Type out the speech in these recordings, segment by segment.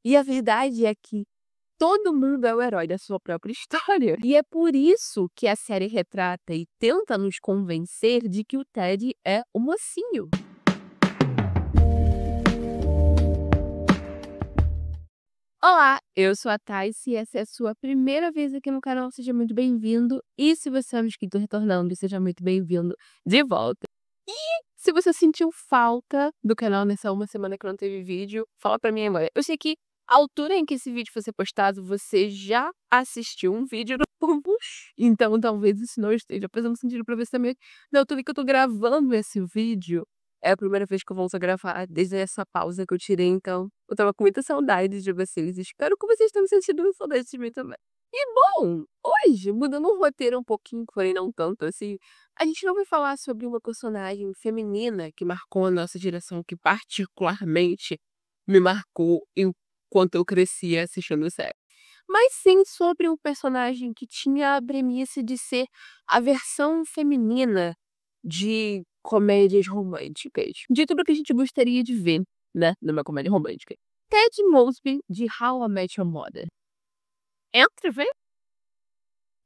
E a verdade é que todo mundo é o herói da sua própria história. E é por isso que a série retrata e tenta nos convencer de que o Ted é o mocinho. Olá, eu sou a Thais e essa é a sua primeira vez aqui no canal, seja muito bem-vindo. E se você é um inscrito retornando, seja muito bem-vindo de volta. E se você sentiu falta do canal nessa uma semana que não teve vídeo, fala pra mim agora. Eu sei que a altura em que esse vídeo for ser postado, você já assistiu um vídeo no Pumbo, então talvez isso não esteja fazendo sentido pra você também. Na altura que eu tô gravando esse vídeo, é a primeira vez que eu volto a gravar desde essa pausa que eu tirei, então eu tava com muita saudade de vocês. Espero que vocês tenham sentido saudade de mim também. E bom, hoje, mudando o roteiro um pouquinho, porém não tanto assim, a gente não vai falar sobre uma personagem feminina que marcou a nossa geração, que particularmente me marcou enquanto eu crescia assistindo série. Mas sim sobre um personagem que tinha a premissa de ser a versão feminina de comédias românticas. De tudo que a gente gostaria de ver, né, numa comédia romântica. Ted Mosby, de How I Met Your Mother. Entra, vem?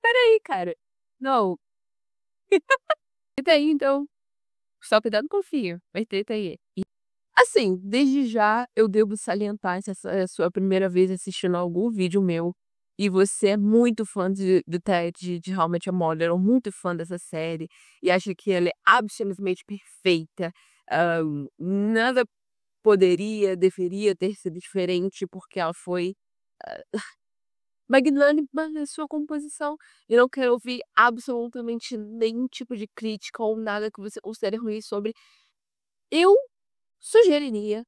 Peraí, cara. Não. Tenta aí, então. Só cuidado com o fio. Mas tenta aí. Assim, desde já, eu devo salientar se essa é a sua primeira vez assistindo algum vídeo meu e você é muito fã do Ted, de How I Met Your Mother, ou muito fã dessa série, e acha que ela é absolutamente perfeita, nada poderia, deveria ter sido diferente, porque ela foi magnânima na sua composição, e não quero ouvir absolutamente nenhum tipo de crítica ou nada que você considere ruim sobre. Eu sugeriria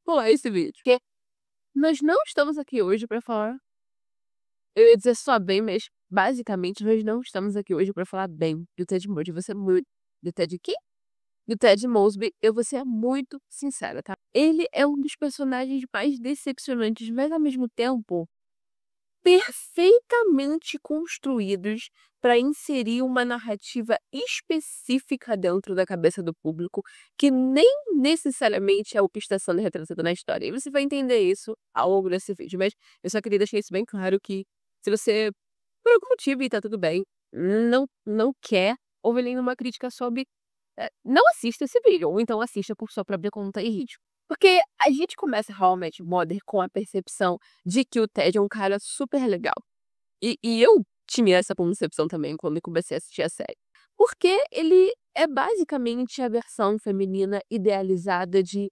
pular esse vídeo, porque nós não estamos aqui hoje para falar. Eu ia dizer só bem, mas basicamente nós não estamos aqui hoje para falar bem do Ted Mosby. Você é muito. Do Ted quê? Do Ted Mosby, eu vou ser muito sincera, tá? Ele é um dos personagens mais decepcionantes, mas ao mesmo tempo perfeitamente construídos para inserir uma narrativa específica dentro da cabeça do público, que nem necessariamente é o que está sendo retratado na história. E você vai entender isso ao longo desse vídeo, mas eu só queria deixar isso bem claro que se você, por algum motivo, e tá tudo bem, não quer ouvir nenhuma crítica sobre, não assista esse vídeo, ou então assista por sua própria conta e risco. Porque a gente começa How I Met Your Mother com a percepção de que o Ted é um cara super legal. E eu tinha essa concepção também quando eu comecei a assistir a série. Porque ele é basicamente a versão feminina idealizada de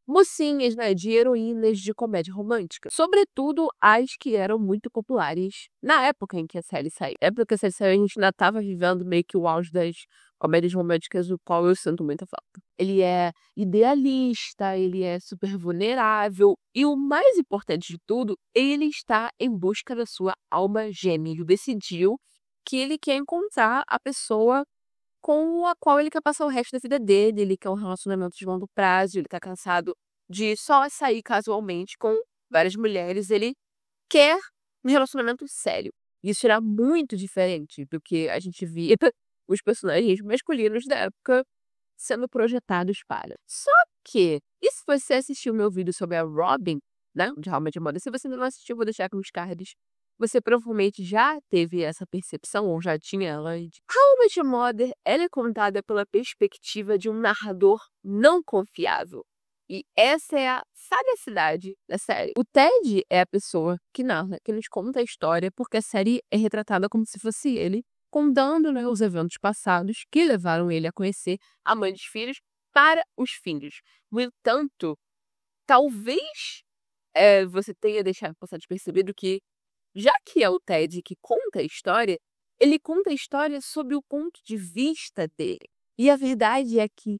mocinhas, né, de heroínas de comédia romântica. Sobretudo as que eram muito populares na época em que a série saiu. Na época que a série saiu, a gente ainda estava vivendo meio que o auge das comédias românticas, do qual eu sinto muita falta. Ele é idealista, ele é super vulnerável e o mais importante de tudo, ele está em busca da sua alma gêmea. Ele decidiu que ele quer encontrar a pessoa com a qual ele quer passar o resto da vida dele, ele quer um relacionamento de longo prazo, ele tá cansado de só sair casualmente com várias mulheres, ele quer um relacionamento sério. Isso era muito diferente do que a gente via os personagens masculinos da época sendo projetados para. Só que, e se você assistiu meu vídeo sobre a Robin, né, de How I Met Your Mother, se você ainda não assistiu, eu vou deixar aqui nos cards. Você provavelmente já teve essa percepção, ou já tinha ela. How I Met Your Mother, ela é contada pela perspectiva de um narrador não confiável. E essa é a sagacidade da série. O Ted é a pessoa que narra, que nos conta a história, porque a série é retratada como se fosse ele, contando, né, os eventos passados que levaram ele a conhecer a mãe dos filhos para os filhos. No entanto, talvez você tenha deixado passar despercebido que, já que é o Ted que conta a história, ele conta a história sob o ponto de vista dele. E a verdade é que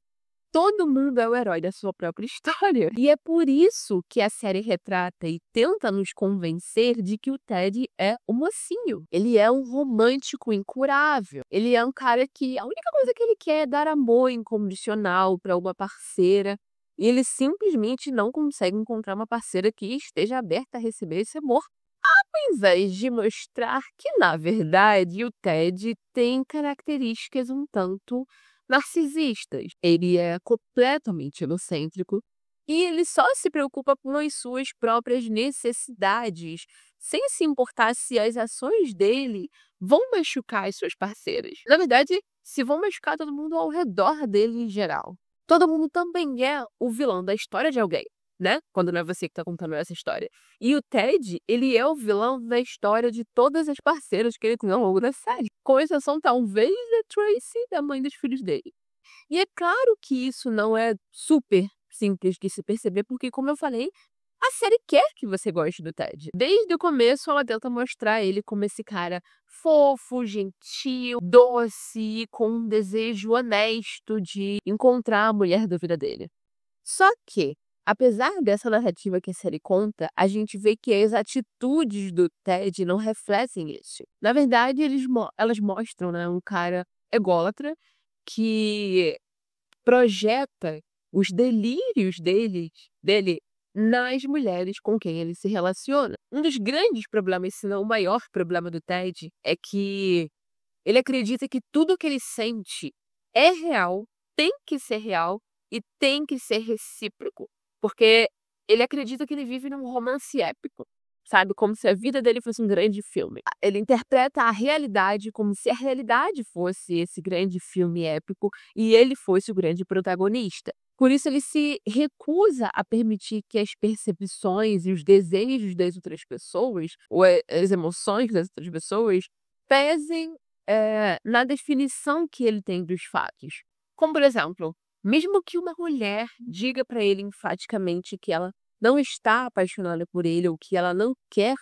todo mundo é o herói da sua própria história. E é por isso que a série retrata e tenta nos convencer de que o Ted é o mocinho. Ele é um romântico incurável. Ele é um cara que a única coisa que ele quer é dar amor incondicional para uma parceira. E ele simplesmente não consegue encontrar uma parceira que esteja aberta a receber esse amor. Ao invés de mostrar que, na verdade, o Ted tem características um tanto narcisistas. Ele é completamente egocêntrico, E ele só se preocupa com as suas próprias necessidades, sem se importar se as ações dele vão machucar as suas parceiras. Na verdade, se vão machucar todo mundo ao redor dele em geral. Todo mundo também é o vilão da história de alguém, né? Quando não é você que tá contando essa história. E o Ted, ele é o vilão da história de todas as parceiras que ele tem ao longo da série. Com exceção, talvez, da Tracy, da mãe dos filhos dele. E é claro que isso não é super simples de se perceber, porque, como eu falei, a série quer que você goste do Ted. Desde o começo, ela tenta mostrar ele como esse cara fofo, gentil, doce e com um desejo honesto de encontrar a mulher da vida dele. Só que, apesar dessa narrativa que a série conta, a gente vê que as atitudes do Ted não refletem isso. Na verdade, elas mostram, né, um cara ególatra que projeta os delírios dele nas mulheres com quem ele se relaciona. Um dos grandes problemas, se não o maior problema do Ted, é que ele acredita que tudo que ele sente é real, tem que ser real e tem que ser recíproco. Porque ele acredita que ele vive num romance épico, sabe? Como se a vida dele fosse um grande filme. Ele interpreta a realidade como se a realidade fosse esse grande filme épico e ele fosse o grande protagonista. Por isso, ele se recusa a permitir que as percepções e os desejos das outras pessoas, ou as emoções das outras pessoas, pesem na definição que ele tem dos fatos. Como, por exemplo, mesmo que uma mulher diga para ele enfaticamente que ela não está apaixonada por ele ou que ela não quer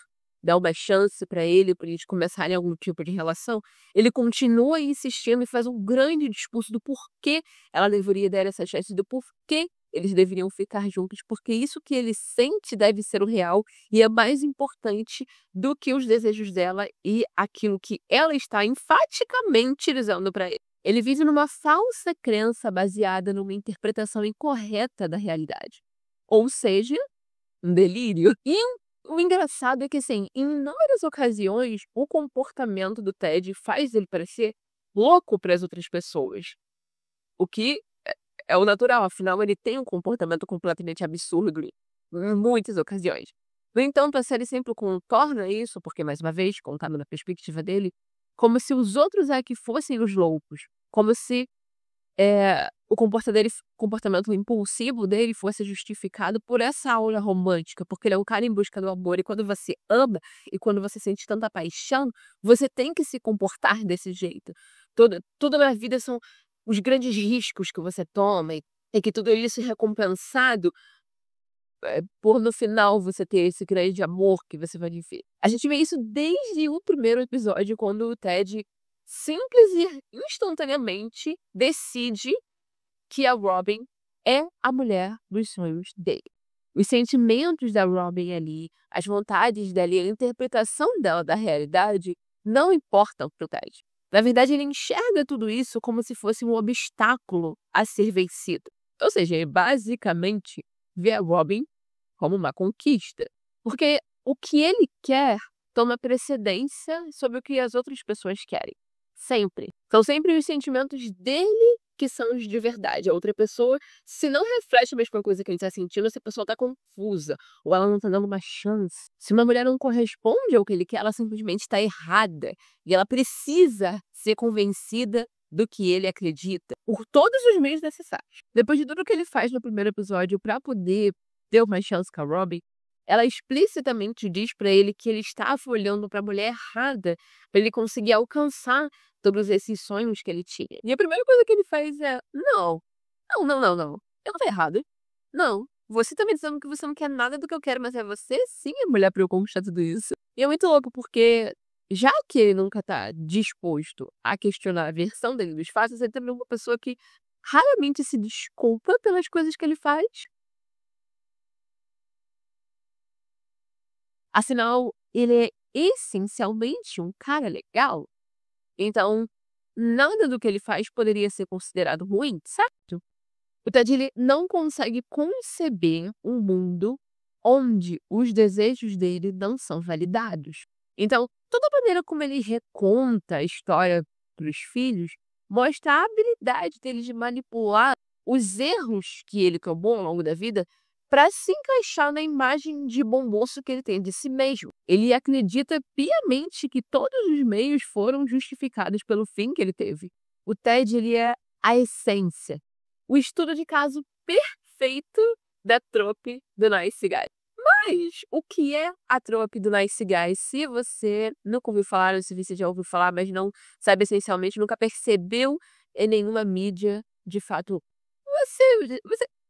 dar uma chance para eles começarem algum tipo de relação, ele continua insistindo e faz um grande discurso do porquê ela deveria dar essa chance, do porquê eles deveriam ficar juntos, porque isso que ele sente deve ser o real e é mais importante do que os desejos dela e aquilo que ela está enfaticamente dizendo para ele. Ele vive numa falsa crença baseada numa interpretação incorreta da realidade. Ou seja, um delírio. E o engraçado é que, assim, em inúmeras ocasiões, o comportamento do Ted faz ele parecer louco para as outras pessoas. O que é o natural, afinal, ele tem um comportamento completamente absurdo em muitas ocasiões. No entanto, a série sempre contorna isso, porque, mais uma vez, contado na perspectiva dele, como se os outros é que fossem os loucos. Como se o comportamento impulsivo dele fosse justificado por essa aura romântica, porque ele é um cara em busca do amor, e quando você ama, e quando você sente tanta paixão, você tem que se comportar desse jeito. Tudo na vida são os grandes riscos que você toma, e que tudo isso é recompensado por no final você ter esse grande amor que você vai viver. A gente vê isso desde o primeiro episódio, quando o Ted simples e instantaneamente decide que a Robin é a mulher dos sonhos dele. Os sentimentos da Robin ali, as vontades dela e a interpretação dela da realidade não importam pro Ted. Na verdade, ele enxerga tudo isso como se fosse um obstáculo a ser vencido. Ou seja, ele basicamente vê a Robin como uma conquista. Porque o que ele quer toma precedência sobre o que as outras pessoas querem. Sempre. São sempre os sentimentos dele que são os de verdade. A outra pessoa, se não reflete a mesma coisa que ele está sentindo, essa pessoa está confusa. Ou ela não está dando uma chance. Se uma mulher não corresponde ao que ele quer, ela simplesmente está errada. E ela precisa ser convencida do que ele acredita. Por todos os meios necessários. Depois de tudo que ele faz no primeiro episódio para poder ter uma chance com a Robin, ela explicitamente diz para ele que ele estava olhando para a mulher errada para ele conseguir alcançar todos esses sonhos que ele tinha. E a primeira coisa que ele faz é: não. Eu não tô errada. Não. Você tá me dizendo que você não quer nada do que eu quero, mas é você sim a mulher pra eu conquistar tudo isso. E é muito louco, porque já que ele nunca tá disposto a questionar a versão dele dos fatos, ele também é uma pessoa que raramente se desculpa pelas coisas que ele faz. Afinal, ele é essencialmente um cara legal. Então, nada do que ele faz poderia ser considerado ruim, certo? O Ted ele não consegue conceber um mundo onde os desejos dele não são validados. Então, toda a maneira como ele reconta a história para os filhos mostra a habilidade dele de manipular os erros que ele tomou ao longo da vida para se encaixar na imagem de bom moço que ele tem de si mesmo. Ele acredita piamente que todos os meios foram justificados pelo fim que ele teve. O Ted, ele é a essência, o estudo de caso perfeito da trope do Nice Guy. Mas o que é a trope do Nice Guy? Se você nunca ouviu falar, ou se você já ouviu falar, mas não sabe essencialmente, nunca percebeu em nenhuma mídia, de fato,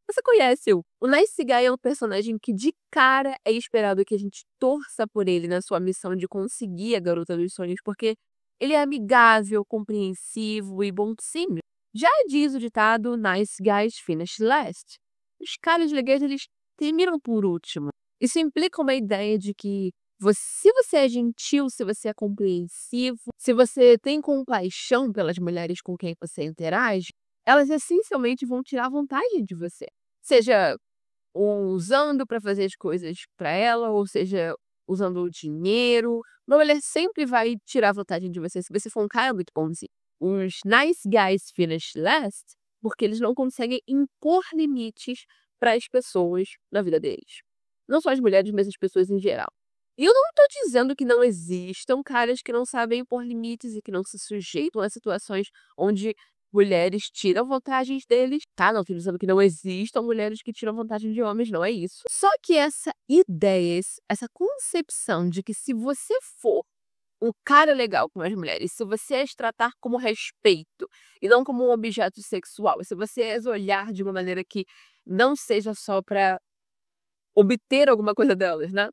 você conhece-o. O Nice Guy é um personagem que de cara é esperado que a gente torça por ele na sua missão de conseguir a garota dos sonhos, porque ele é amigável, compreensivo e bonzinho. Já diz o ditado, nice guys finish last. Os caras legais, eles terminam por último. Isso implica uma ideia de que se você é gentil, se você é compreensivo, se você tem compaixão pelas mulheres com quem você interage, elas essencialmente vão tirar vantagem de você. Seja usando para fazer as coisas para ela, ou seja, usando o dinheiro. Uma mulher sempre vai tirar vantagem de você se você for um cara muito bonzinho. Os nice guys finish last porque eles não conseguem impor limites para as pessoas na vida deles. Não só as mulheres, mas as pessoas em geral. E eu não estou dizendo que não existam caras que não sabem impor limites e que não se sujeitam a situações onde mulheres tiram vantagens deles, tá? Não estou dizendo que não existam mulheres que tiram vantagem de homens, não é isso. Só que essa ideia, essa concepção de que se você for um cara legal com as mulheres, se você as tratar como respeito e não como um objeto sexual, se você as olhar de uma maneira que não seja só para obter alguma coisa delas, né?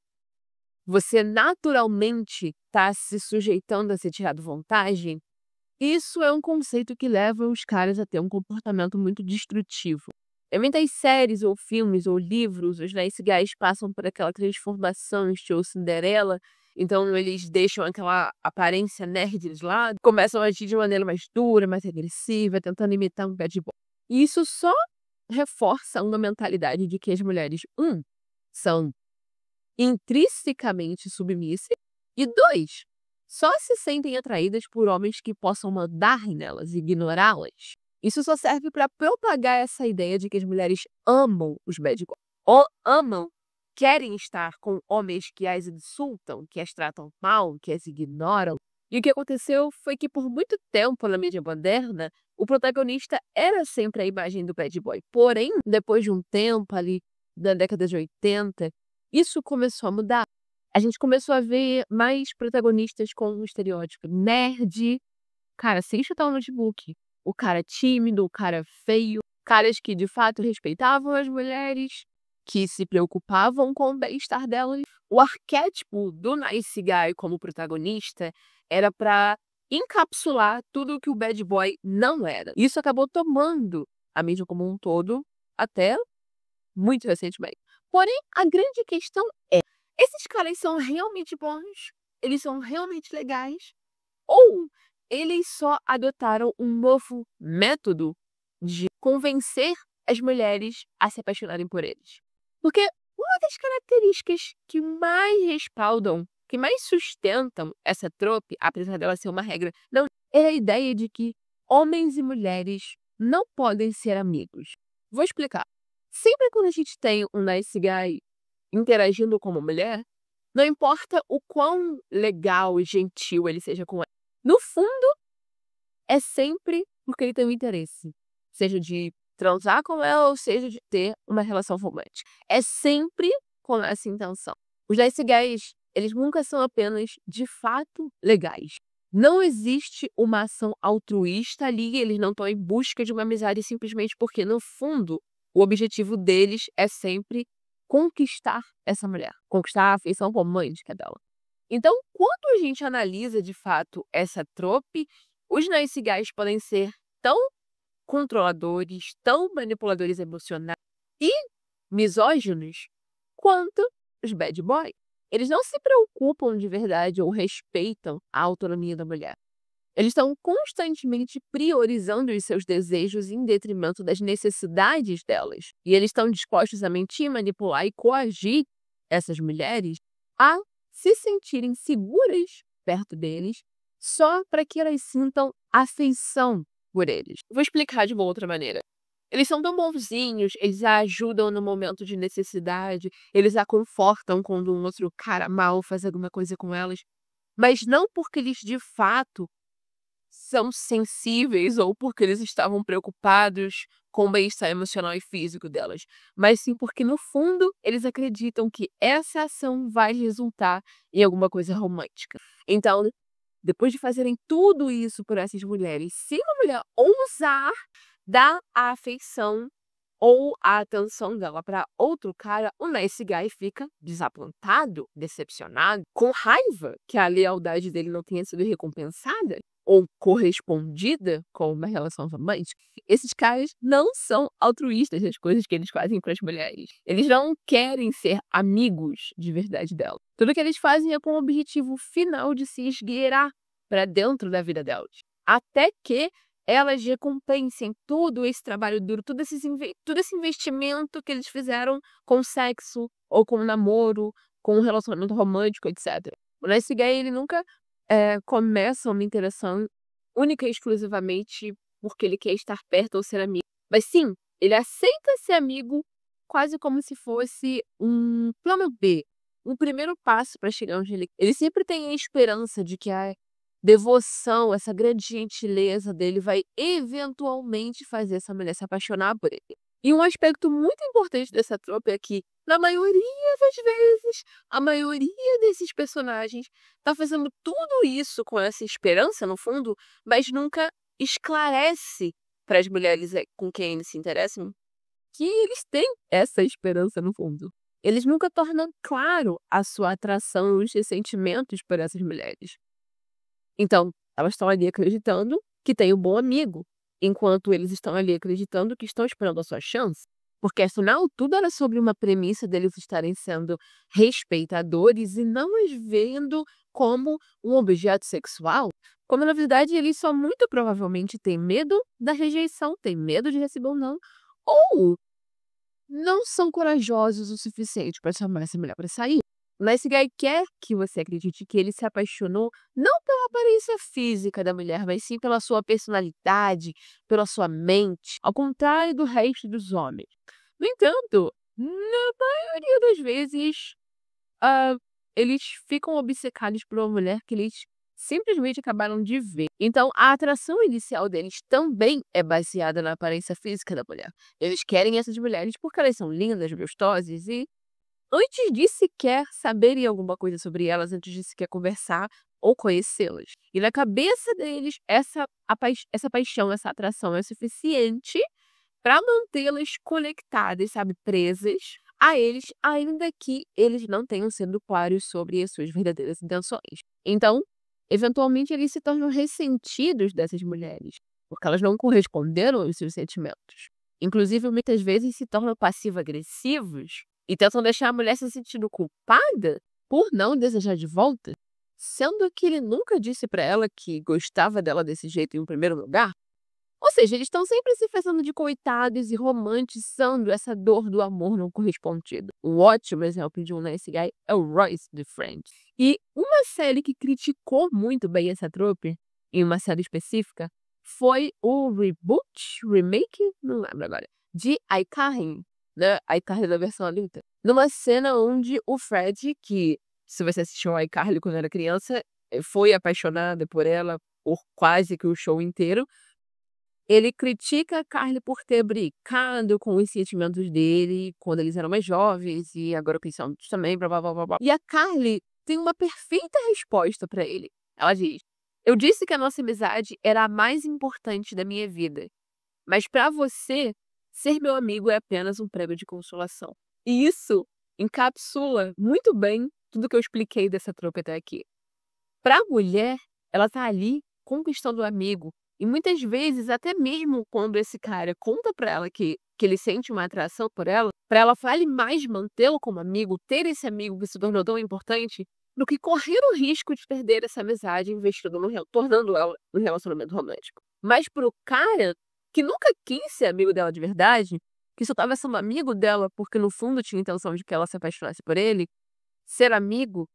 Você naturalmente está se sujeitando a ser tirado vantagem. Isso é um conceito que leva os caras a ter um comportamento muito destrutivo. Em muitas séries, ou filmes, ou livros, os nice guys passam por aquela transformação estilo Cinderela, então eles deixam aquela aparência nerd de lado, começam a agir de maneira mais dura, mais agressiva, tentando imitar um bad boy. E isso só reforça uma mentalidade de que as mulheres, são intrinsecamente submissas, e 2, só se sentem atraídas por homens que possam mandar nelas e ignorá-las. Isso só serve para propagar essa ideia de que as mulheres amam os bad boys. Ou querem estar com homens que as insultam, que as tratam mal, que as ignoram. E o que aconteceu foi que por muito tempo na mídia moderna, o protagonista era sempre a imagem do bad boy. Porém, depois de um tempo ali, na década de 80, isso começou a mudar. A gente começou a ver mais protagonistas com um estereótipo nerd, cara sem chutar o notebook, o cara tímido, o cara feio, caras que de fato respeitavam as mulheres, que se preocupavam com o bem-estar delas. O arquétipo do nice guy como protagonista era para encapsular tudo o que o bad boy não era. Isso acabou tomando a mídia como um todo até muito recentemente. Porém, a grande questão é, esses caras são realmente bons? Eles são realmente legais? Ou eles só adotaram um novo método de convencer as mulheres a se apaixonarem por eles? Porque uma das características que mais respaldam, que mais sustentam essa trope, apesar dela ser uma regra, não é a ideia de que homens e mulheres não podem ser amigos. Vou explicar. Sempre quando a gente tem um nice guy interagindo com uma mulher, não importa o quão legal e gentil ele seja com ela. No fundo, é sempre porque ele tem um interesse. Seja de transar com ela ou seja de ter uma relação romântica. É sempre com essa intenção. Os nice guys, eles nunca são apenas, de fato, legais. Não existe uma ação altruísta ali, eles não estão em busca de uma amizade simplesmente porque, no fundo, o objetivo deles é sempre conquistar essa mulher, conquistar a afeição romântica dela. Então, quando a gente analisa de fato essa trope, os nice guys podem ser tão controladores, tão manipuladores emocionais e misóginos quanto os bad boys. Eles não se preocupam de verdade ou respeitam a autonomia da mulher. Eles estão constantemente priorizando os seus desejos em detrimento das necessidades delas. E eles estão dispostos a mentir, manipular e coagir essas mulheres a se sentirem seguras perto deles só para que elas sintam afeição por eles. Vou explicar de uma outra maneira. Eles são tão bonzinhos, eles a ajudam no momento de necessidade, eles a confortam quando um outro cara mal faz alguma coisa com elas, mas não porque eles de fato são sensíveis ou porque eles estavam preocupados com o bem-estar emocional e físico delas, mas sim porque no fundo eles acreditam que essa ação vai resultar em alguma coisa romântica. Então, depois de fazerem tudo isso por essas mulheres, se uma mulher ousar dar a afeição ou a atenção dela para outro cara, o nice guy fica desapontado, decepcionado, com raiva que a lealdade dele não tenha sido recompensada ou correspondida com uma relação romântica. Esses caras não são altruístas das coisas que eles fazem para as mulheres. Eles não querem ser amigos de verdade dela. Tudo que eles fazem é com o objetivo final de se esgueirar para dentro da vida delas. Até que elas recompensem todo esse trabalho duro, todo esse investimento que eles fizeram com sexo, ou com namoro, com um relacionamento romântico, etc. O nice guy, ele nunca começa uma interação única e exclusivamente porque ele quer estar perto ou ser amigo. Mas sim, ele aceita ser amigo quase como se fosse um plano B, um primeiro passo para chegar onde ele sempre tem a esperança de que a devoção, essa grande gentileza dele vai eventualmente fazer essa mulher se apaixonar por ele. E um aspecto muito importante dessa tropa é que, na maioria das vezes, a maioria desses personagens tá fazendo tudo isso com essa esperança, no fundo, mas nunca esclarece para as mulheres com quem eles se interessam que eles têm essa esperança no fundo. Eles nunca tornam claro a sua atração e os seus sentimentos por essas mulheres. Então, elas estão ali acreditando que tem um bom amigo, enquanto eles estão ali acreditando que estão esperando a sua chance. Porque, afinal, tudo era sobre uma premissa deles estarem sendo respeitadores e não os vendo como um objeto sexual, quando, na verdade, eles só muito provavelmente têm medo da rejeição, têm medo de receber um não, ou não são corajosos o suficiente para chamar essa mulher para sair. O nice guy quer que você acredite que ele se apaixonou não pela aparência física da mulher, mas sim pela sua personalidade, pela sua mente, ao contrário do resto dos homens. No entanto, na maioria das vezes, eles ficam obcecados por uma mulher que eles simplesmente acabaram de ver. Então, a atração inicial deles também é baseada na aparência física da mulher. Eles querem essas mulheres porque elas são lindas, gostosas e antes de sequer saberem alguma coisa sobre elas, antes de sequer conversar ou conhecê-las. E na cabeça deles, essa paixão, essa atração é suficiente para mantê-las conectadas, sabe, presas a eles, ainda que eles não tenham sido claros sobre as suas verdadeiras intenções. Então, eventualmente, eles se tornam ressentidos dessas mulheres, porque elas não corresponderam aos seus sentimentos. Inclusive, muitas vezes se tornam passivo-agressivos e tentam deixar a mulher se sentindo culpada por não desejar de volta, sendo que ele nunca disse para ela que gostava dela desse jeito em um primeiro lugar. Ou seja, eles estão sempre se fazendo de coitados e romantizando essa dor do amor não correspondido. Um ótimo exemplo de um nice guy é o Royce de Friends. E uma série que criticou muito bem essa trope, em uma série específica, foi o remake, não lembro agora, de iCarly, né? iCarly da versão adulta. Numa cena onde o Fred, que, se você assistiu a iCarly quando era criança, foi apaixonada por ela por quase que o show inteiro, ele critica a Carly por ter brincado com os sentimentos dele quando eles eram mais jovens e agora que eles são adultos também, blá, blá, blá, blá, blá. E a Carly tem uma perfeita resposta para ele. Ela diz: "Eu disse que a nossa amizade era a mais importante da minha vida, mas para você, ser meu amigo é apenas um prêmio de consolação." E isso encapsula muito bem tudo que eu expliquei dessa tropa até aqui. Para a mulher, ela tá ali conquistando o amigo. E muitas vezes, até mesmo quando esse cara conta pra ela que ele sente uma atração por ela, pra ela vale mais mantê-lo como amigo, ter esse amigo que se tornou tão importante, do que correr o risco de perder essa amizade investindo tornando ela um relacionamento romântico. Mas pro cara que nunca quis ser amigo dela de verdade, que só tava sendo amigo dela porque no fundo tinha a intenção de que ela se apaixonasse por ele, ser amigo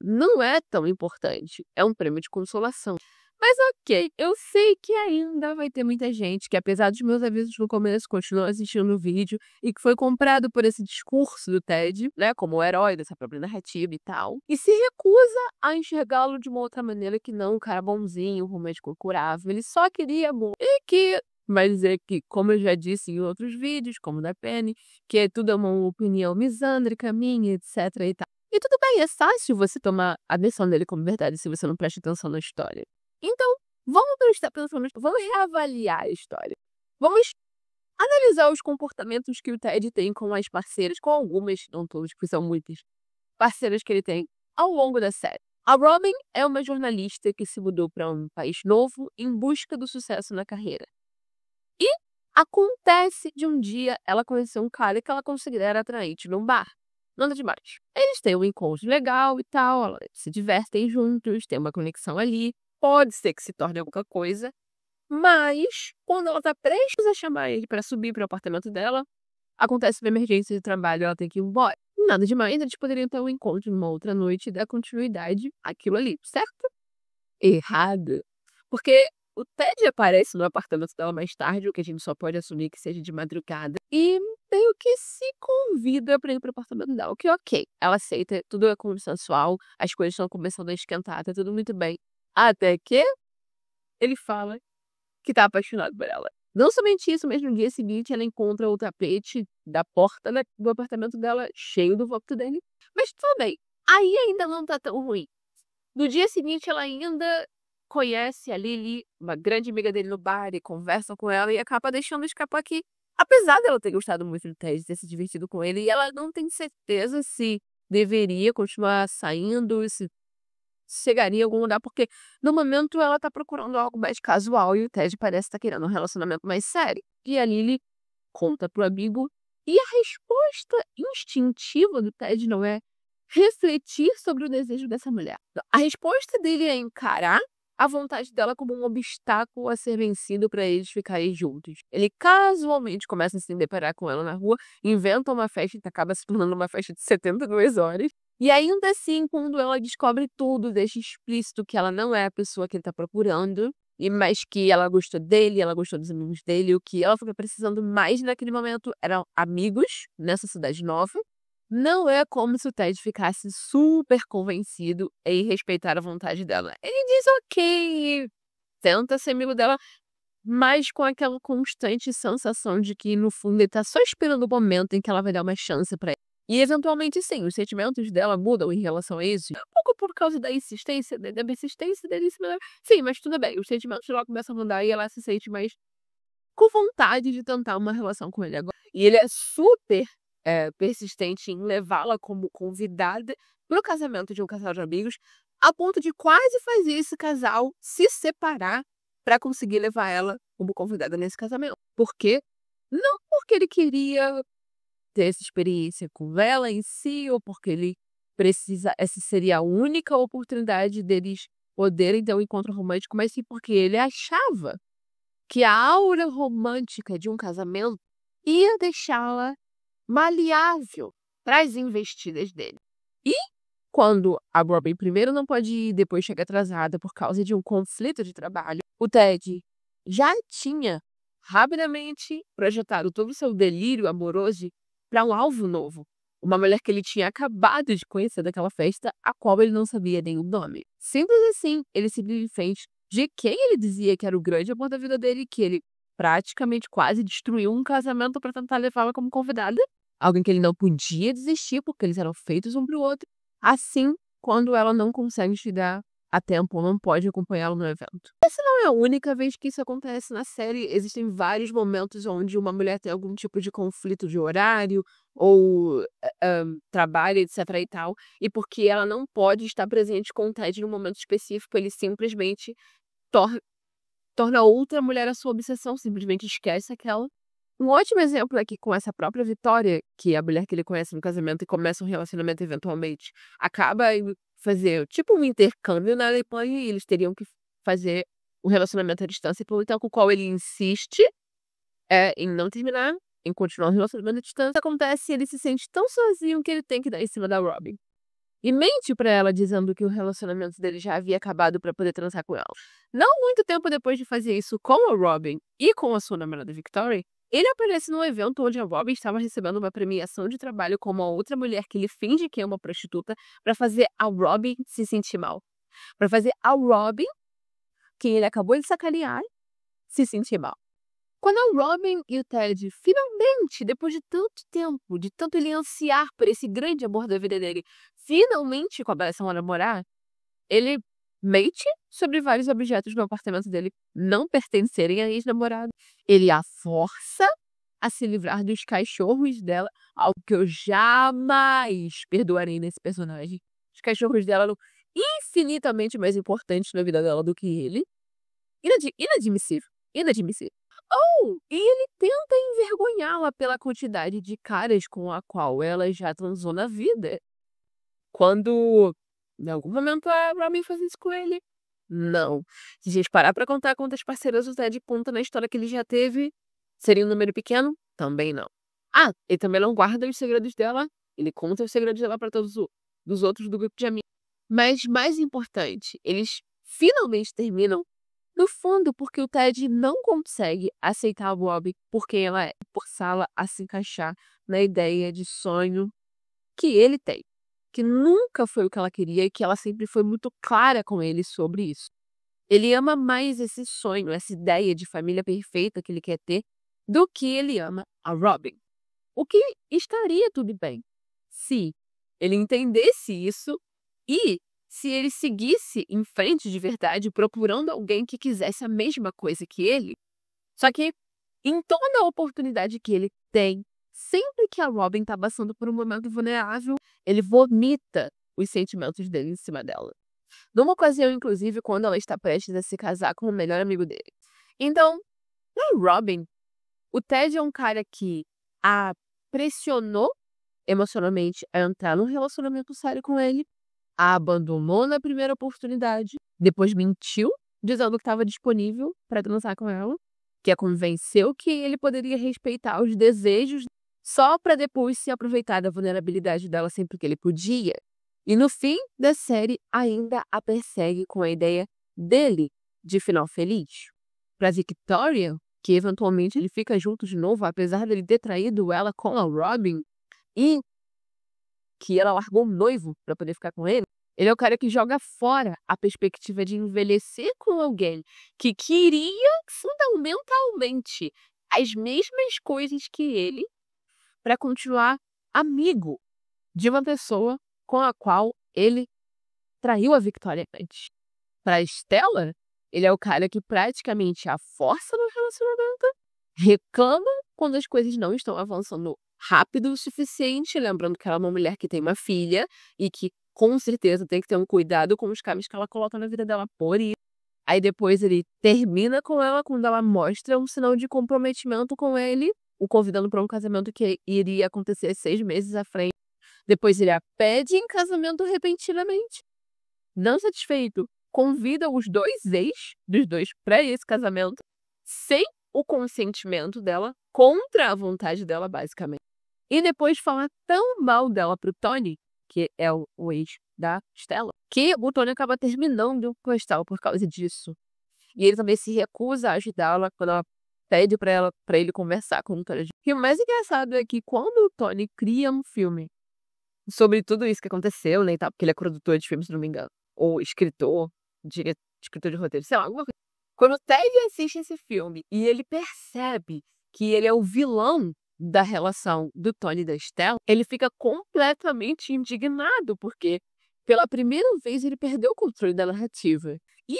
não é tão importante. É um prêmio de consolação. Mas ok, eu sei que ainda vai ter muita gente que, apesar dos meus avisos no começo, continua assistindo o vídeo e que foi comprado por esse discurso do Ted, né, como o herói dessa própria narrativa e tal, e se recusa a enxergá-lo de uma outra maneira que não um cara bonzinho, romântico, curável. Ele só queria amor. E que vai dizer que, como eu já disse em outros vídeos, como o da Penny, que tudo é uma opinião misândrica minha, etc e tal. E tudo bem, é fácil você tomar a versão dele como verdade se você não presta atenção na história. Então, vamos prestar atenção, vamos reavaliar a história. Vamos analisar os comportamentos que o Ted tem com as parceiras, com algumas, não todas, porque são muitas, parceiras que ele tem ao longo da série. A Robin é uma jornalista que se mudou para um país novo em busca do sucesso na carreira. E acontece de um dia ela conhecer um cara que ela considera atraente num bar. Nada demais. Eles têm um encontro legal e tal, elas se divertem juntos, tem uma conexão ali. Pode ser que se torne alguma coisa, mas quando ela tá prestes a chamar ele para subir para o apartamento dela, acontece uma emergência de trabalho e ela tem que ir embora. Nada demais, eles poderiam ter um encontro numa outra noite e dar continuidade àquilo ali, certo? Errado. Porque o Ted aparece no apartamento dela mais tarde, o que a gente só pode assumir que seja de madrugada, e meio que se convida para ir pro apartamento dela, o que ok. Ela aceita, tudo é consensual, as coisas estão começando a esquentar, tá tudo muito bem. Até que ele fala que tá apaixonado por ela. Não somente isso, mas no dia seguinte ela encontra o tapete da porta do apartamento dela cheio do vômito dele. Mas tudo bem, aí ainda não tá tão ruim. No dia seguinte ela ainda conhece a Lily, uma grande amiga dele no bar, e conversa com ela e acaba deixando escapar que, apesar dela ter gostado muito do Ted, ter se divertido com ele, ela não tem certeza se deveria continuar saindo, se chegaria em algum lugar, porque no momento ela tá procurando algo mais casual e o Ted parece estar querendo um relacionamento mais sério. E a Lily conta pro amigo, e a resposta instintiva do Ted não é refletir sobre o desejo dessa mulher. A resposta dele é encarar a vontade dela como um obstáculo a ser vencido para eles ficarem juntos. Ele casualmente começa a se deparar com ela na rua, inventa uma festa que acaba se tornando uma festa de 72 horas. E ainda assim, quando ela descobre tudo, deixa explícito que ela não é a pessoa que ele tá procurando, mas que ela gostou dele, ela gostou dos amigos dele, o que ela foi precisando mais naquele momento eram amigos nessa cidade nova. Não é como se o Ted ficasse super convencido em respeitar a vontade dela. Ele diz ok, tenta ser amigo dela, mas com aquela constante sensação de que, no fundo, ele tá só esperando o momento em que ela vai dar uma chance pra ele. E, eventualmente, sim, os sentimentos dela mudam em relação a isso. Um pouco por causa da insistência, da persistência dele. Sim, mas tudo bem. Os sentimentos dela começam a mudar e ela se sente mais com vontade de tentar uma relação com ele agora. E ele é super persistente em levá-la como convidada pro casamento de um casal de amigos, a ponto de quase fazer esse casal se separar para conseguir levar ela como convidada nesse casamento. Por quê? Não porque ele queria ter essa experiência com ela em si, ou porque ele precisa, essa seria a única oportunidade deles poderem ter um encontro romântico, mas sim porque ele achava que a aura romântica de um casamento ia deixá-la maleável para as investidas dele. E quando a Robin primeiro não pode ir, depois chega atrasada por causa de um conflito de trabalho, o Ted já tinha rapidamente projetado todo o seu delírio amoroso para um alvo novo. Uma mulher que ele tinha acabado de conhecer daquela festa, a qual ele não sabia nem o nome. Simples assim, ele simplesmente fez de quem ele dizia que era o grande amor da vida dele, que ele praticamente quase destruiu um casamento para tentar levá-la como convidada. Alguém que ele não podia desistir, porque eles eram feitos um pro outro. Assim, quando ela não consegue chegar a tempo ou não pode acompanhá-lo no evento. Essa não é a única vez que isso acontece na série. Existem vários momentos onde uma mulher tem algum tipo de conflito de horário ou trabalho, etc e tal. E porque ela não pode estar presente com o Ted num momento específico, ele simplesmente torna outra mulher a sua obsessão, simplesmente esquece aquela. Um ótimo exemplo aqui com essa própria Vitória, que é a mulher que ele conhece no casamento e começa um relacionamento eventualmente, acaba em fazer tipo um intercâmbio na Alemanha e eles teriam que fazer um relacionamento à distância, então com o qual ele insiste em não terminar, em continuar o relacionamento à distância. Acontece, ele se sente tão sozinho que ele tem que dar em cima da Robin. e mente pra ela dizendo que o relacionamento dele já havia acabado pra poder transar com ela. Não muito tempo depois de fazer isso com a Robin e com a sua namorada Victoria, ele aparece num evento onde a Robin estava recebendo uma premiação de trabalho com uma outra mulher que ele finge que é uma prostituta pra fazer a Robin se sentir mal. Pra fazer a Robin, quem ele acabou de sacanear, se sentir mal. Quando a Robin e o Ted finalmente, depois de tanto tempo, de tanto ele ansiar por esse grande amor da vida dele, finalmente começam a namorar, ele mente sobre vários objetos no apartamento dele não pertencerem à ex-namorada. Ele a força a se livrar dos cachorros dela, algo que eu jamais perdoarei nesse personagem. Os cachorros dela eram infinitamente mais importantes na vida dela do que ele. Inadmissível. Inadmissível. E ele tenta envergonhá-la pela quantidade de caras com a qual ela já transou na vida. Quando, em algum momento, a Robin faz isso com ele? Não. Se a gente parar pra contar quantas parceiras o Ted conta na história que ele já teve, seria um número pequeno? Também não. Ele também não guarda os segredos dela. Ele conta os segredos dela pra todos os outros do grupo de amigos. Mas, mais importante, eles finalmente terminam no fundo, porque o Ted não consegue aceitar a Robin por quem ela é, forçá-la a se encaixar na ideia de sonho que ele tem, que nunca foi o que ela queria e que ela sempre foi muito clara com ele sobre isso. Ele ama mais esse sonho, essa ideia de família perfeita que ele quer ter, do que ele ama a Robin. O que estaria tudo bem se ele entendesse isso e se ele seguisse em frente de verdade, procurando alguém que quisesse a mesma coisa que ele. Só que, em toda a oportunidade que ele tem, sempre que a Robin tá passando por um momento vulnerável, ele vomita os sentimentos dele em cima dela. Numa ocasião, inclusive, quando ela está prestes a se casar com o melhor amigo dele. Então, a Robin, o Ted é um cara que a pressionou emocionalmente a entrar num relacionamento sério com ele, a abandonou na primeira oportunidade, depois mentiu, dizendo que estava disponível para transar com ela, que a convenceu que ele poderia respeitar os desejos só para depois se aproveitar da vulnerabilidade dela sempre que ele podia. E no fim da série ainda a persegue com a ideia dele de final feliz. Para Victoria, que eventualmente ele fica junto de novo, apesar dele ter traído ela com a Robin, e que ela largou o noivo para poder ficar com ele, ele é o cara que joga fora a perspectiva de envelhecer com alguém que queria fundamentalmente as mesmas coisas que ele para continuar amigo de uma pessoa com a qual ele traiu a Victoria antes. Para Stella, ele é o cara que praticamente a força no relacionamento, reclama quando as coisas não estão avançando rápido o suficiente, lembrando que ela é uma mulher que tem uma filha e que com certeza tem que ter um cuidado com os caminhos que ela coloca na vida dela por isso. Aí depois ele termina com ela quando ela mostra um sinal de comprometimento com ele, o convidando para um casamento que iria acontecer 6 meses à frente. Depois ele a pede em casamento repentinamente. Não satisfeito, convida os dois ex dos dois para esse casamento, sem o consentimento dela, contra a vontade dela, basicamente. E depois fala tão mal dela pro Tony, que é o ex da Stella, que o Tony acaba terminando com a Stella por causa disso. E ele também se recusa a ajudá-la quando ela pede para ele conversar com o Tony. E o mais engraçado é que quando o Tony cria um filme sobre tudo isso que aconteceu, né, e tal, porque ele é produtor de filmes, se não me engano, ou escritor de roteiro, sei lá, alguma coisa. Quando o Ted assiste esse filme e ele percebe que ele é o vilão da relação do Tony e da Stella, ele fica completamente indignado, porque pela primeira vez ele perdeu o controle da narrativa. E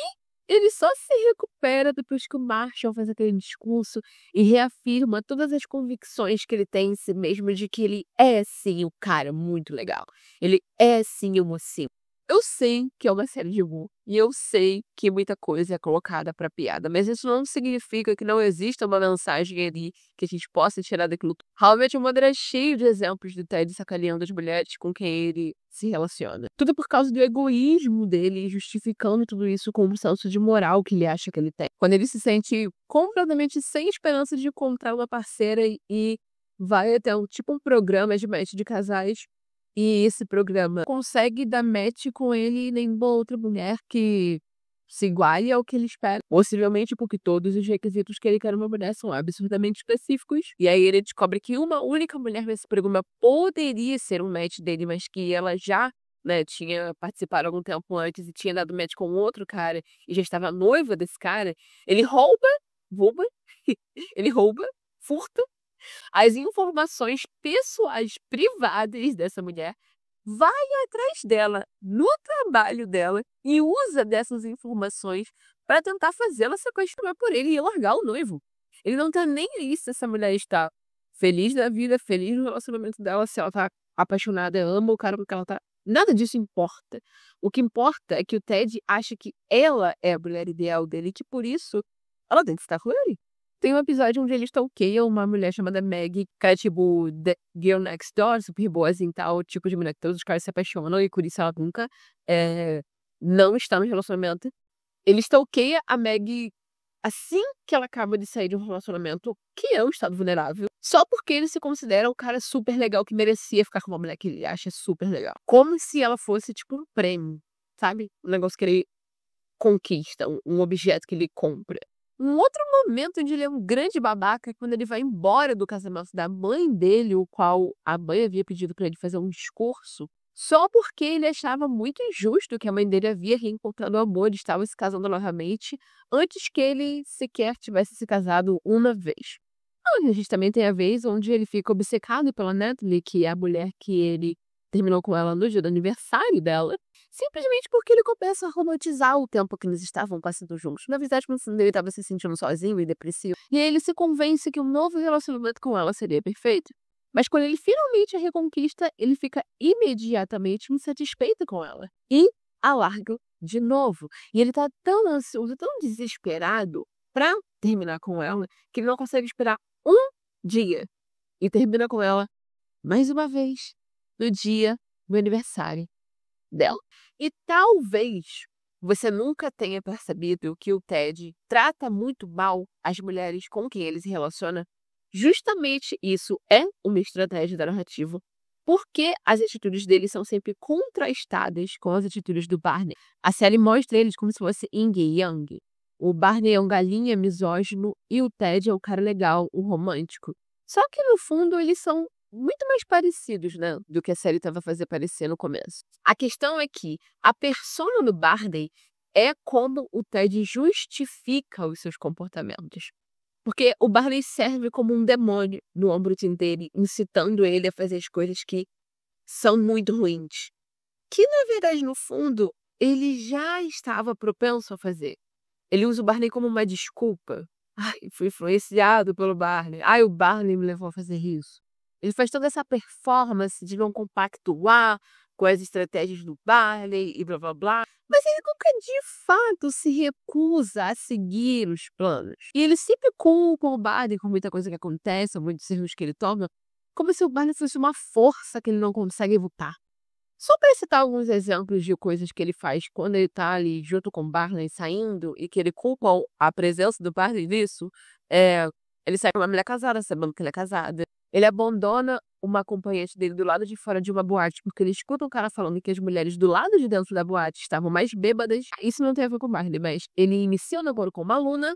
ele só se recupera depois que o Marshall faz aquele discurso e reafirma todas as convicções que ele tem em si mesmo de que ele é, sim, o cara muito legal. Ele é, sim, o mocinho. Eu sei que é uma série de humor e eu sei que muita coisa é colocada para piada, mas isso não significa que não exista uma mensagem ali que a gente possa tirar daquilo. How I Met Your Mother é cheio de exemplos do Ted sacaneando as mulheres com quem ele se relaciona. Tudo por causa do egoísmo dele, justificando tudo isso com um senso de moral que ele acha que ele tem. Quando ele se sente completamente sem esperança de encontrar uma parceira e vai até um programa de match de casais, E esse programa consegue dar match com ele e nenhuma outra mulher que se iguale ao que ele espera. Possivelmente porque todos os requisitos que ele quer numa mulher são absurdamente específicos. E aí ele descobre que uma única mulher nesse programa poderia ser um match dele, mas que ela já, né, tinha participado algum tempo antes e tinha dado match com outro cara e já estava noiva desse cara. Ele rouba, ele rouba, furta as informações pessoais privadas dessa mulher, vai atrás dela no trabalho dela e usa dessas informações para tentar fazê-la se apaixonar por ele e largar o noivo. Ele não tá nem aí se essa mulher está feliz da vida, feliz no relacionamento dela, se ela tá apaixonada, ama o cara porque ela tá. Nada disso importa. O que importa é que o Ted acha que ela é a mulher ideal dele e que por isso ela tem que estar com ele. Tem um episódio onde ele stalkeia uma mulher chamada Maggie, que é tipo The Girl Next Door, super boazinha e tal, tipo de mulher que todos os caras se apaixonam e por isso ela nunca não está no relacionamento. Ele stalkeia a Maggie assim que ela acaba de sair de um relacionamento que é um estado vulnerável, só porque ele se considera um cara super legal que merecia ficar com uma mulher que ele acha super legal. Como se ela fosse tipo um prêmio, sabe? Um negócio que ele conquista, um objeto que ele compra. Um outro momento onde ele é um grande babaca é quando ele vai embora do casamento da mãe dele, o qual a mãe havia pedido para ele fazer um discurso, só porque ele achava muito injusto que a mãe dele havia reencontrado o amor e estava se casando novamente, antes que ele sequer tivesse se casado uma vez. A gente também tem a vez onde ele fica obcecado pela Natalie, que é a mulher que ele terminou com ela no dia do aniversário dela, simplesmente porque ele começa a romantizar o tempo que eles estavam passando juntos. Na verdade, no fundo, ele estava se sentindo sozinho e depressivo. E aí ele se convence que um novo relacionamento com ela seria perfeito. Mas quando ele finalmente a reconquista, ele fica imediatamente insatisfeito com ela. E a larga de novo. E ele tá tão ansioso, tão desesperado pra terminar com ela, que ele não consegue esperar um dia. E termina com ela mais uma vez no dia do aniversário dela. E talvez você nunca tenha percebido que o Ted trata muito mal as mulheres com quem ele se relaciona. Justamente isso é uma estratégia da narrativa, porque as atitudes dele são sempre contrastadas com as atitudes do Barney. A série mostra eles como se fosse yin e yang. O Barney é um galinha misógino e o Ted é o cara legal, o romântico. Só que no fundo eles são muito mais parecidos, né, do que a série estava fazendo parecer no começo. A questão é que a persona do Barney é como o Ted justifica os seus comportamentos. Porque o Barney serve como um demônio no ombro dele, incitando ele a fazer as coisas que são muito ruins. Que, na verdade, no fundo, ele já estava propenso a fazer. Ele usa o Barney como uma desculpa. Ai, fui influenciado pelo Barney. Ai, o Barney me levou a fazer isso. Ele faz toda essa performance de não compactuar com as estratégias do Barney e blá blá blá. Mas ele nunca de fato se recusa a seguir os planos. E ele sempre culpa o Barney com muita coisa que acontece, muitos erros que ele toma, como se o Barney fosse uma força que ele não consegue evitar. Só para citar alguns exemplos de coisas que ele faz quando ele tá ali junto com o Barney saindo e que ele culpa a presença do Barney nisso, ele sai com uma mulher casada, sabendo que ele é casada. Ele abandona uma acompanhante dele do lado de fora de uma boate, porque ele escuta um cara falando que as mulheres do lado de dentro da boate estavam mais bêbadas. Isso não tem a ver com o Barney, mas ele inicia o namoro com uma aluna,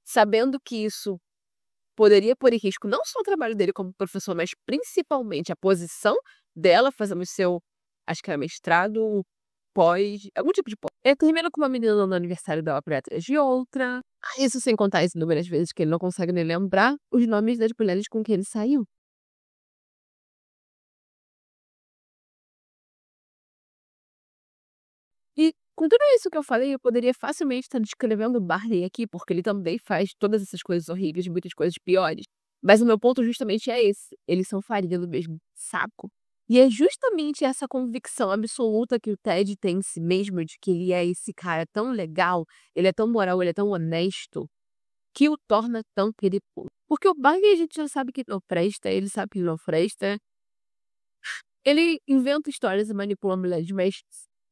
sabendo que isso poderia pôr em risco não só o trabalho dele como professor, mas principalmente a posição dela, fazendo seu, acho que era mestrado, pós, algum tipo de pós. Ele termina com uma menina no aniversário dela pra ir atrás de outra. Isso sem contar as inúmeras vezes que ele não consegue nem lembrar os nomes das mulheres com quem ele saiu. E com tudo isso que eu falei, eu poderia facilmente estar descrevendo o Barney aqui, porque ele também faz todas essas coisas horríveis, muitas coisas piores. Mas o meu ponto justamente é esse. Eles são farinha do mesmo saco. E é justamente essa convicção absoluta que o Ted tem em si mesmo, de que ele é esse cara tão legal, ele é tão moral, ele é tão honesto, que o torna tão perigoso. Porque o Barney a gente já sabe que não presta, ele sabe que não presta. Ele inventa histórias e manipula mulheres, mas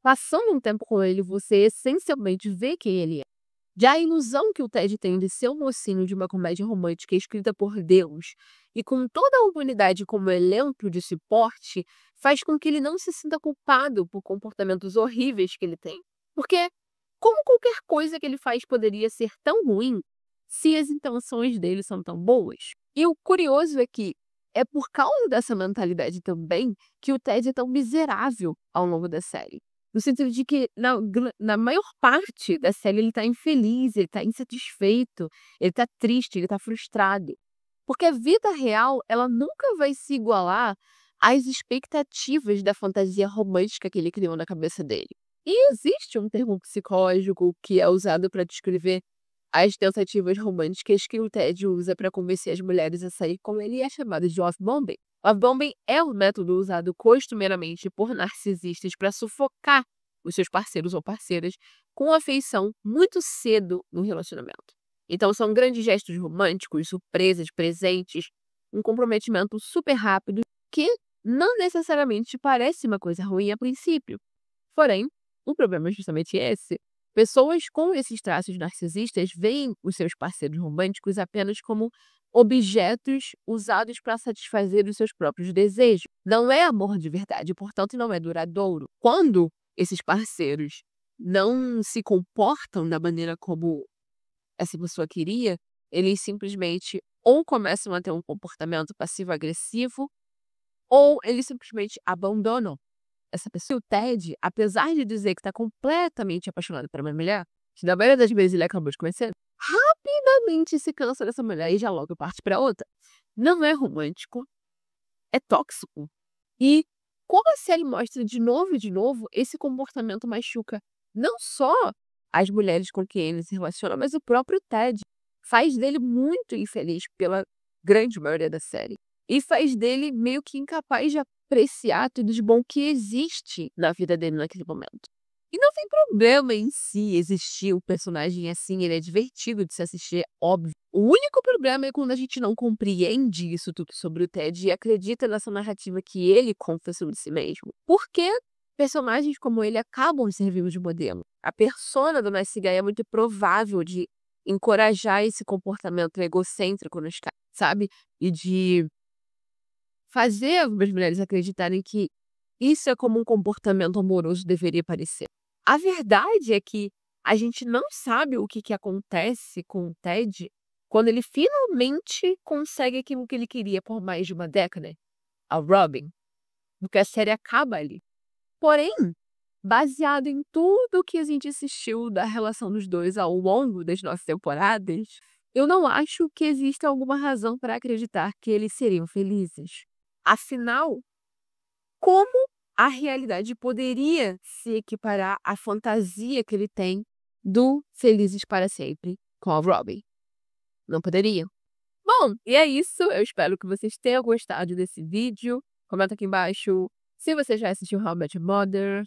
passando um tempo com ele, você essencialmente vê quem ele é. Já a ilusão que o Ted tem de ser o mocinho de uma comédia romântica escrita por Deus e com toda a humanidade como elenco de suporte faz com que ele não se sinta culpado por comportamentos horríveis que ele tem. Porque como qualquer coisa que ele faz poderia ser tão ruim se as intenções dele são tão boas? E o curioso é que é por causa dessa mentalidade também que o Ted é tão miserável ao longo da série. No sentido de que, na maior parte da série, ele tá infeliz, ele tá insatisfeito, ele tá triste, ele tá frustrado. Porque a vida real, ela nunca vai se igualar às expectativas da fantasia romântica que ele criou na cabeça dele. E existe um termo psicológico que é usado para descrever as tentativas românticas que o Ted usa para convencer as mulheres a sair com ele, é chamado de love-bombing. Love-bombing é um método usado costumeiramente por narcisistas para sufocar os seus parceiros ou parceiras com afeição muito cedo no relacionamento. Então são grandes gestos românticos, surpresas, presentes, um comprometimento super rápido que não necessariamente parece uma coisa ruim a princípio. Porém, o problema é justamente esse. Pessoas com esses traços narcisistas veem os seus parceiros românticos apenas como objetos usados para satisfazer os seus próprios desejos. Não é amor de verdade, portanto, não é duradouro. Quando esses parceiros não se comportam da maneira como essa pessoa queria, eles simplesmente ou começam a ter um comportamento passivo-agressivo ou eles simplesmente abandonam essa pessoa. O Ted, apesar de dizer que está completamente apaixonado por uma mulher, que na maioria das vezes ele acabou de conhecer, rapidamente se cansa dessa mulher e já logo parte para outra. Não é romântico, é tóxico. E como a série mostra de novo e de novo, esse comportamento machuca não só as mulheres com quem ele se relaciona, mas o próprio Ted. Faz dele muito infeliz pela grande maioria da série. E faz dele meio que incapaz de apreciar tudo de bom que existe na vida dele naquele momento. E não tem problema em si existir um personagem assim, ele é divertido de se assistir, óbvio. O único problema é quando a gente não compreende isso tudo sobre o Ted e acredita nessa narrativa que ele conta sobre si mesmo. Porque personagens como ele acabam servindo de modelo. A persona do Nice Guy é muito provável de encorajar esse comportamento egocêntrico nos caras, sabe? E de fazer algumas mulheres acreditarem que isso é como um comportamento amoroso deveria parecer. A verdade é que a gente não sabe o que acontece com o Ted quando ele finalmente consegue aquilo que ele queria por mais de uma década, a Robin, porque a série acaba ali. Porém, baseado em tudo que a gente assistiu da relação dos dois ao longo das nossas temporadas, eu não acho que exista alguma razão para acreditar que eles seriam felizes. Afinal, como a realidade poderia se equiparar à fantasia que ele tem do Felizes para Sempre com a Robin? Não poderia. Bom, e é isso. Eu espero que vocês tenham gostado desse vídeo. Comenta aqui embaixo se você já assistiu How I Met Your Mother.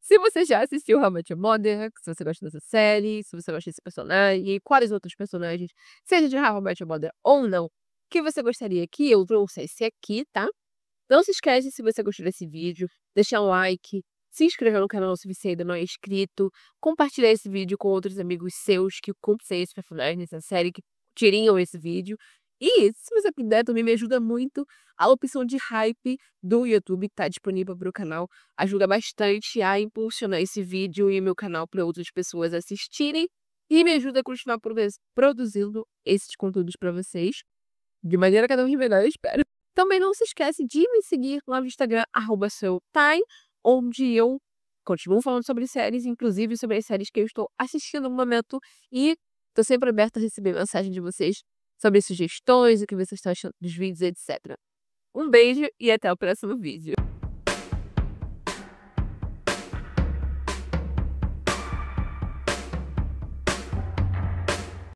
Se você já assistiu How I Met Your Mother, se você gosta dessa série, se você gosta desse personagem, e quais outros personagens, seja de How I Met Your Mother ou não, que você gostaria que eu trouxesse aqui, tá? Não se esquece, se você gostou desse vídeo, deixar um like, se inscrever no canal se você ainda não é inscrito, compartilhar esse vídeo com outros amigos seus que curtem esse personagem nessa série, que curtiriam esse vídeo. E, se você puder, também me ajuda muito a opção de hype do YouTube que está disponível para o canal. Ajuda bastante a impulsionar esse vídeo e meu canal para outras pessoas assistirem. E me ajuda a continuar produzindo esses conteúdos para vocês. De maneira cada vez melhor, eu espero. Também não se esquece de me seguir lá no Instagram, @SouTime, onde eu continuo falando sobre séries, inclusive sobre as séries que eu estou assistindo no momento. E estou sempre aberta a receber mensagem de vocês sobre sugestões, o que vocês estão achando dos vídeos, etc. Um beijo e até o próximo vídeo.